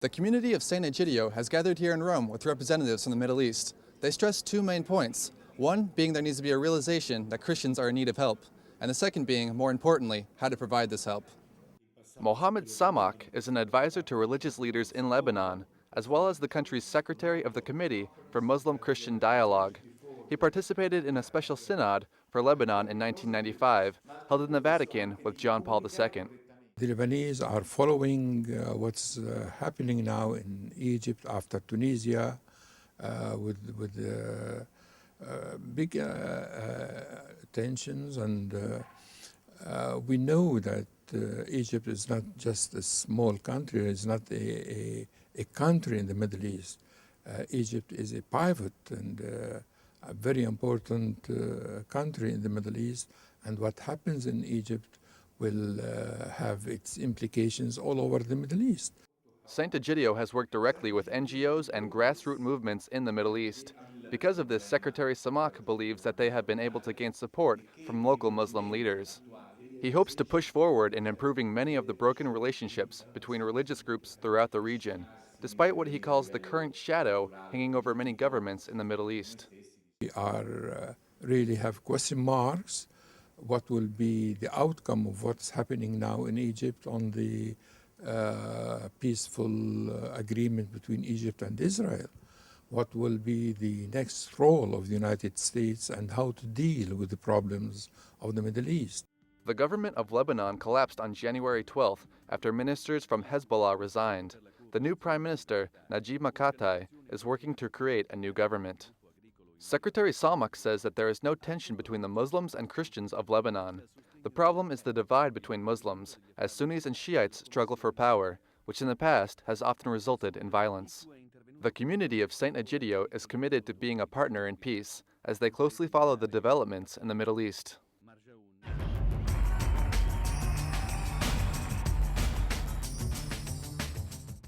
The community of Sant'Egidio has gathered here in Rome with representatives from the Middle East. They stress two main points. One being there needs to be a realization that Christians are in need of help, and the second being, more importantly, how to provide this help. Mohammad Samak is an advisor to religious leaders in Lebanon, as well as the country's secretary of the Committee for Muslim-Christian Dialogue. He participated in a special synod for Lebanon in 1995, held in the Vatican with John Paul II. The Lebanese are following what's happening now in Egypt after Tunisia with big tensions, and we know that Egypt is not just a small country, it's not a country in the Middle East. Egypt is a pivot and a very important country in the Middle East, and what happens in Egypt will have its implications all over the Middle East. SantEgidio has worked directly with NGOs and grassroots movements in the Middle East. Because of this, Secretary Samak believes that they have been able to gain support from local Muslim leaders. He hopes to push forward in improving many of the broken relationships between religious groups throughout the region, despite what he calls the current shadow hanging over many governments in the Middle East. We are really have question marks. What will be the outcome of what's happening now in Egypt on the peaceful agreement between Egypt and Israel? What will be the next role of the United States and how to deal with the problems of the Middle East? The government of Lebanon collapsed on January 12th after ministers from Hezbollah resigned. The new Prime Minister, Najib Mikati, is working to create a new government. Secretary Samak says that there is no tension between the Muslims and Christians of Lebanon. The problem is the divide between Muslims, as Sunnis and Shiites struggle for power, which in the past has often resulted in violence. The community of Sant'Egidio is committed to being a partner in peace, as they closely follow the developments in the Middle East.